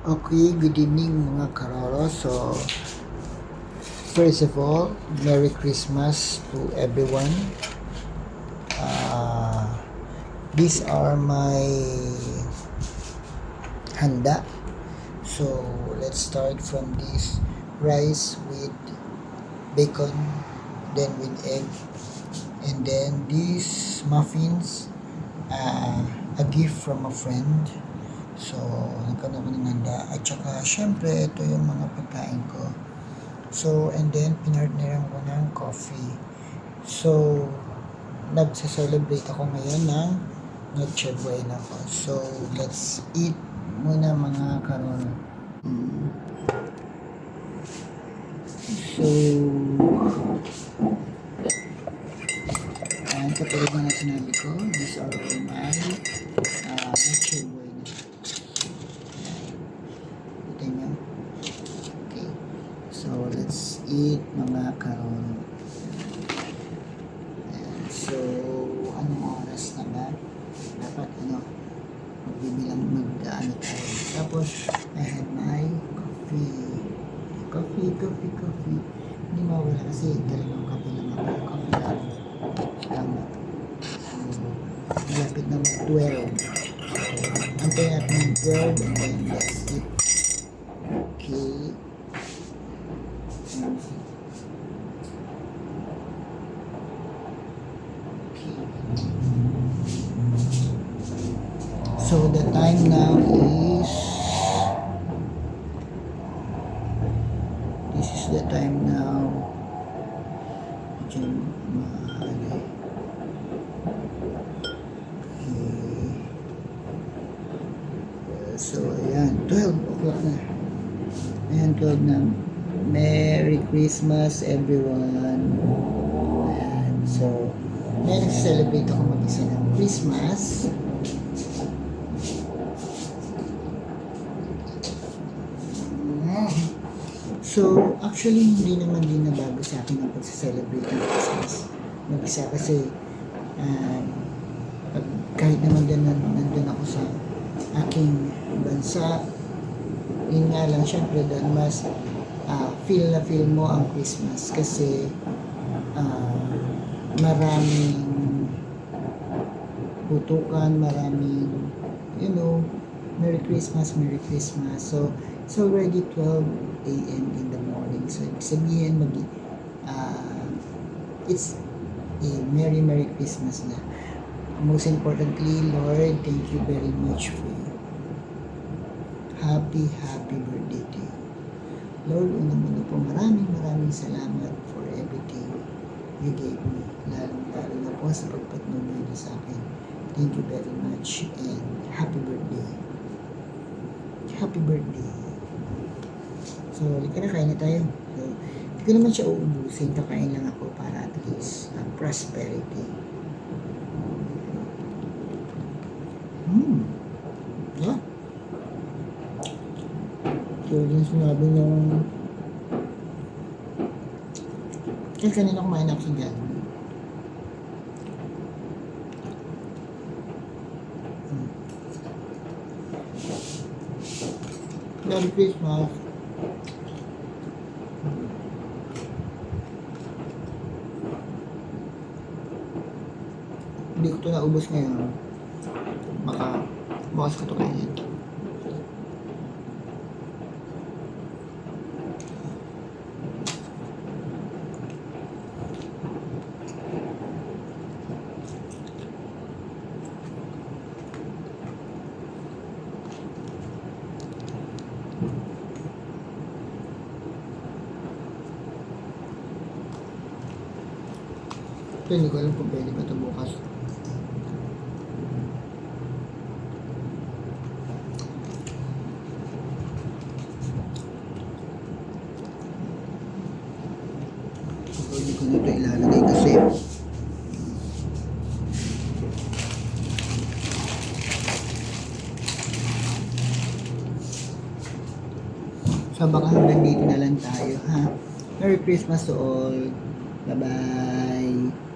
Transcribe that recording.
Okay, good evening mga karoro. So, first of all, Merry Christmas to everyone. These are my handa. So, let's start from this rice with bacon, then with egg, and then these muffins, a gift from a friend. So, nagkaroon ako ng handa. At saka, syempre, ito yung mga pagkain ko. So, and then, pinartneran ko ng coffee. So, nagsa-celebrate ako ngayon ng Noche Buena ko. So, let's eat muna mga karon. So, katulad na sinabi ko, these are all my Noche Buena. Ito nyo. Okay. So, let's eat mga karon. So, anong oras na ba? Dapat, magbibilang mag-ano tayo. Tapos, I had my coffee. Coffee. Hindi mawala kasi talagang coffee lang ako. Coffee lang. Tama. So, malapit na mag-12. Antay natin mag-12 and then let's eat. Okay. So the time now is, this is the time now. Okay. So ayan, 12 o'clock na. Ayan, 12 na. Merry Christmas everyone. Ayan, so ngayon nag-celebrate ako mag-isa ng Christmas. So, actually, hindi naman din nabago sa akin ang pag-celebrate ng Christmas. Mag-isa kasi, kahit naman din nandun ako sa aking bansa, yun nga lang, syempre doon mas feel mo ang Christmas kasi maraming putukan, maraming, Merry Christmas. So, it's already 12 a.m. in the morning. So, ibig sabihin, it's a Merry Christmas na. Most importantly, Lord, thank you very much for you. Happy birthday to you. Lord, unang-una po, maraming salamat for everything you gave me. Lalo na po sa pagpatnubay niyo sa akin. Thank you very much and happy birthday. Happy birthday. So, halika na, kain na tayo. So, hindi ko naman siya uubusin. Kakain lang ako para at least prosperity. Yeah. So, yung sinabi niyong kasi kanina kumain ako sa dyan. Merry Christmas. Hindi ko ito naubos ngayon. Baka bukas ko ito kainin. Ito, hindi ko alam kung pwede ba ito bukas. So, hindi ko na ito ilalagay kasi so baka hanggang dito na lang tayo, ha? Merry Christmas to all. Bye-bye.